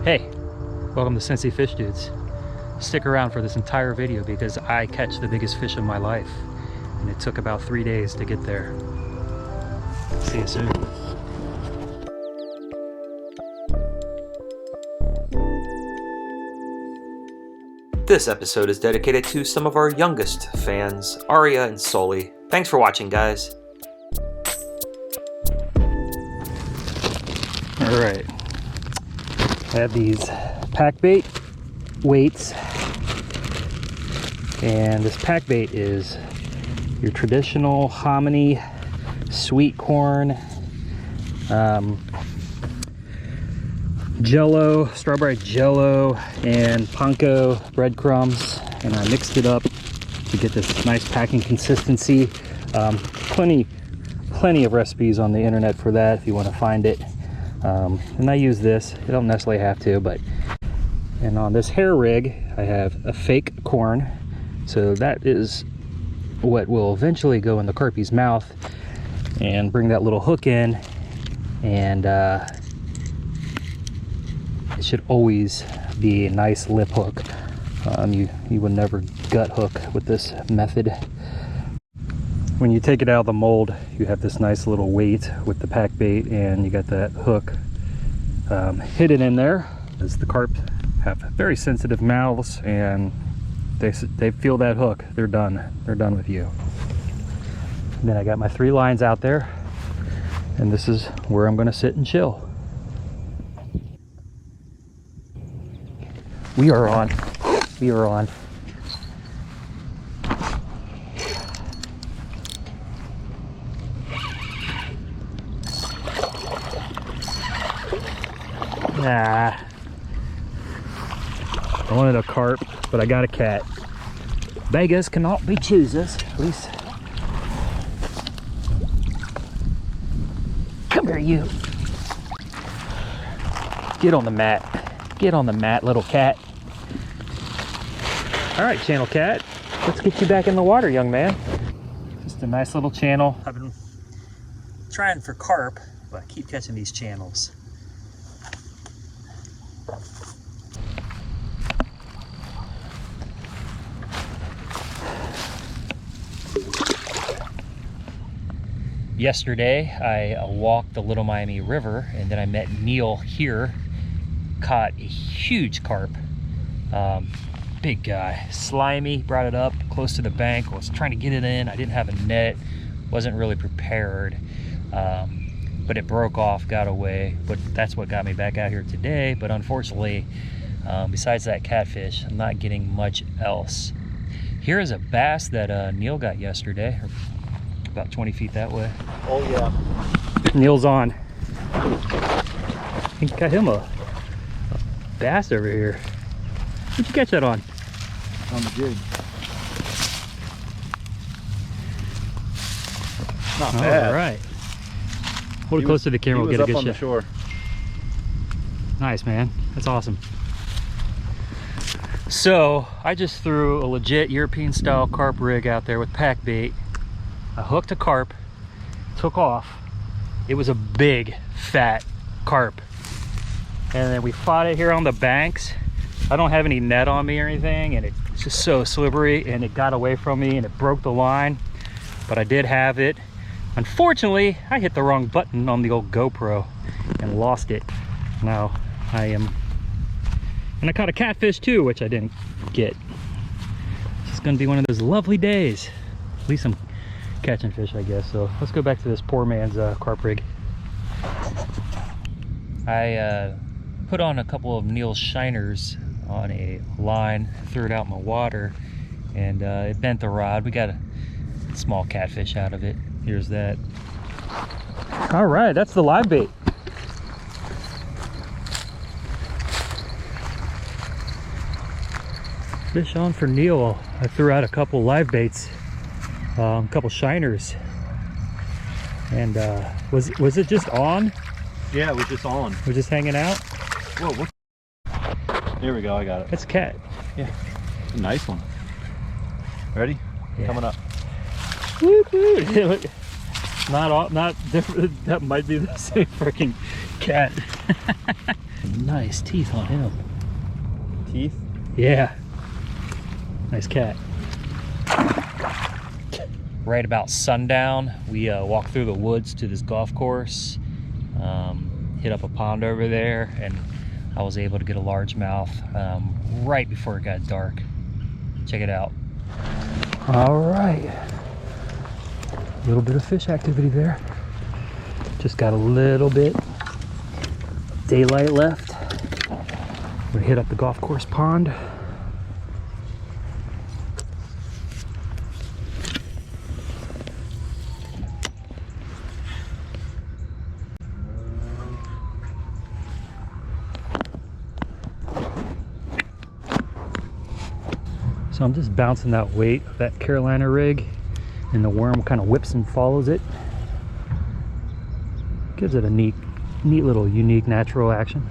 Hey, welcome to Cincy Fish Dudes. Stick around for this entire video because I catch the biggest fish of my life, and it took about 3 days to get there. See you soon. This episode is dedicated to some of our youngest fans, Aria and Sully. Thanks for watching, guys. All right. I have these pack bait weights, and this pack bait is your traditional hominy, sweet corn, jello, strawberry jello, and panko breadcrumbs, and I mixed it up to get this nice packing consistency. Plenty of recipes on the internet for that if you want to find it. And I use this. You don't necessarily have to, but and on this hair rig I have a fake corn, so that is what will eventually go in the carpie's mouth and bring that little hook in, and it should always be a nice lip hook. You would never gut hook with this method. When you take it out of the mold, you have this nice little weight with the pack bait, and you got that hook hidden in there. As the carp have very sensitive mouths, and they feel that hook, they're done with you. And then I got my 3 lines out there, and this is where I'm going to sit and chill. We are on. Nah, I wanted a carp, but I got a cat. Beggars cannot be choosers, at least. Come here, you. Get on the mat. Get on the mat, little cat. All right, channel cat. Let's get you back in the water, young man. Just a nice little channel. I've been trying for carp, but I keep catching these channels. Yesterday, I walked the Little Miami River, and then I met Neil here, caught a huge carp, big guy, slimy, brought it up close to the bank, was trying to get it in. I didn't have a net, wasn't really prepared, but it broke off, got away, but that's what got me back out here today. But unfortunately, besides that catfish, I'm not getting much else. Here is a bass that Neil got yesterday, about 20 feet that way. Oh yeah. Neil's on. You got him a bass over here. What'd you catch that on? On the jig. Not bad. All right. Hold it close to the camera. We'll get a good shot. He was up on the shore. Nice, man. That's awesome. So I just threw a legit European style carp rig out there with pack bait. I hooked a carp, took off. It was a big, fat carp. And then we fought it here on the banks. I don't have any net on me or anything, and it's just so slippery, and it got away from me and it broke the line, but I did have it. Unfortunately, I hit the wrong button on the old GoPro and lost it. Now and I caught a catfish too, which I didn't get. It's gonna be one of those lovely days. At least I'm catching fish, I guess. So let's go back to this poor man's carp rig. I put on a couple of Neil's shiners on a line, threw it out in the water, and it bent the rod. We got a small catfish out of it. Here's that. All right, that's the live bait. Fish on for Neil. I threw out a couple live baits, a couple shiners, and was it just on? Yeah, it was just on. We're just hanging out. Whoa, what? There we go, I got it. That's a cat. Yeah, nice one. Ready? Yeah. Coming up. Woo-hoo. Not different. That might be the same freaking cat. nice teeth on him. Teeth? Yeah. Nice cat. Right about sundown, we walked through the woods to this golf course, hit up a pond over there, and I was able to get a largemouth right before it got dark. Check it out. All right. A little bit of fish activity there. Just got a little bit daylight left. We're gonna hit up the golf course pond. So I'm just bouncing that weight of that Carolina rig, and the worm kind of whips and follows it. Gives it a neat little unique natural action.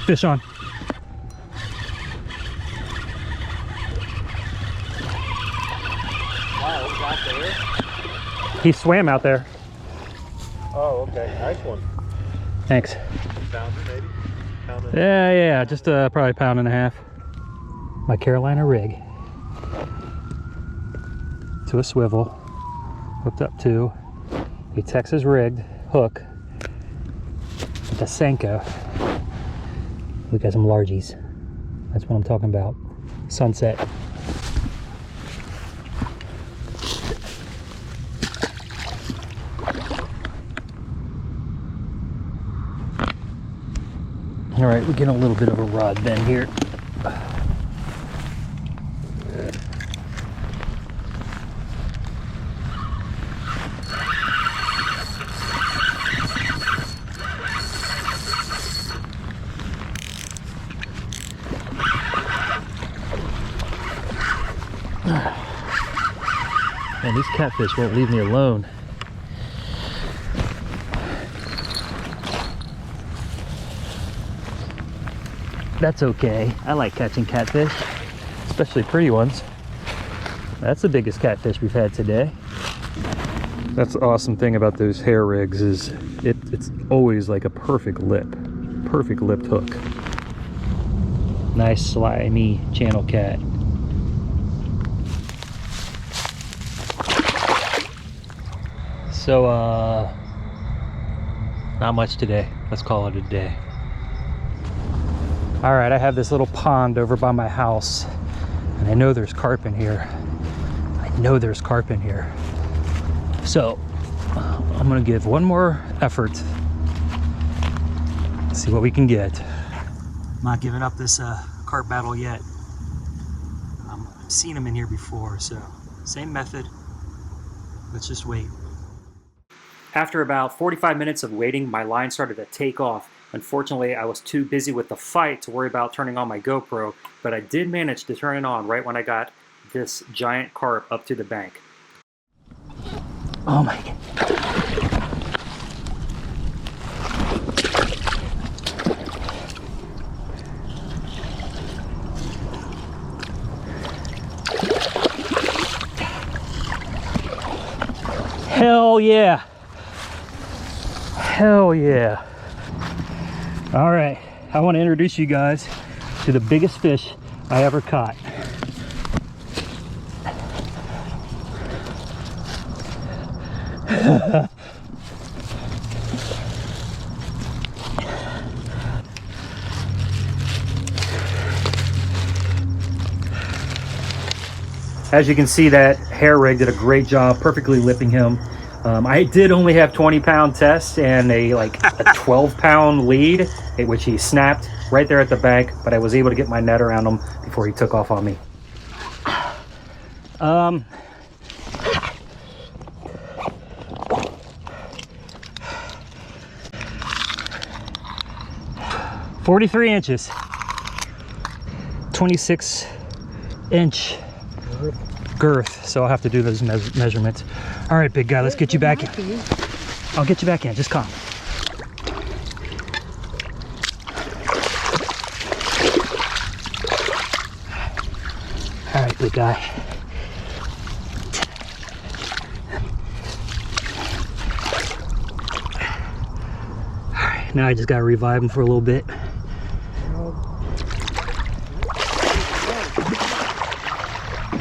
Fish on. Wow, it's out there. He swam out there. Oh, okay. Nice one. Thanks. Pounder, maybe? Pounder. Yeah, just probably a pound and a half. My Carolina rig. To a swivel. Hooked up to a Texas rigged hook with a Senko. We got some largies. That's what I'm talking about. Sunset. All right, we're getting a little bit of a rod bend here. Man, these catfish won't leave me alone. That's okay. I like catching catfish, especially pretty ones. That's the biggest catfish we've had today. That's the awesome thing about those hair rigs is it's always like a perfect lipped hook. Nice slimy channel cat. So not much today. Let's call it a day. All right, I have this little pond over by my house, and I know there's carp in here. So I'm gonna give one more effort, see what we can get. I'm not giving up this carp battle yet. I've seen them in here before, so same method. Let's just wait. After about 45 minutes of waiting, my line started to take off. Unfortunately, I was too busy with the fight to worry about turning on my GoPro, but I did manage to turn it on right when I got this giant carp up to the bank. Oh my God. Hell yeah. Hell yeah. All right, I want to introduce you guys to the biggest fish I ever caught. As you can see, that hair rig did a great job perfectly lipping him. I did only have 20-pound test and a 12-pound lead, which he snapped right there at the bank, but I was able to get my net around him before he took off on me. 43 inches, 26-inch girth, so I'll have to do those measurements. All right, big guy, let's get you back in. I'll get you back in, just calm. All right, big guy. Now I just gotta revive him for a little bit.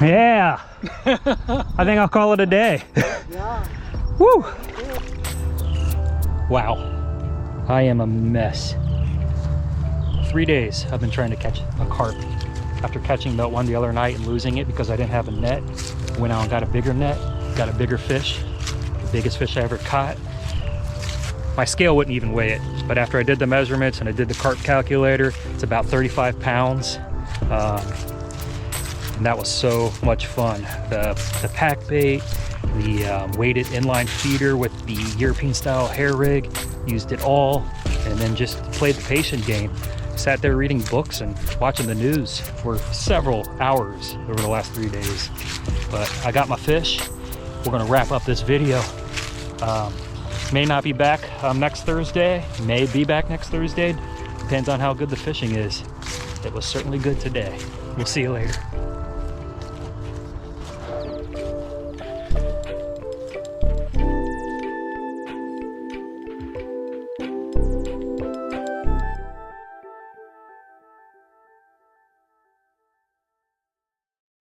Yeah. I think I'll call it a day. Yeah. Woo. Wow. I am a mess. 3 days I've been trying to catch a carp. After catching that one the other night and losing it because I didn't have a net, went out and got a bigger net, got a bigger fish, the biggest fish I ever caught. My scale wouldn't even weigh it, but after I did the measurements and I did the carp calculator, it's about 35 pounds. And that was so much fun. The pack bait, the weighted inline feeder with the European style hair rig, used it all, and then just played the patient game. Sat there reading books and watching the news for several hours over the last 3 days. But I got my fish. We're gonna wrap up this video. May not be back next Thursday, may be back next Thursday. Depends on how good the fishing is. It was certainly good today. We'll see you later.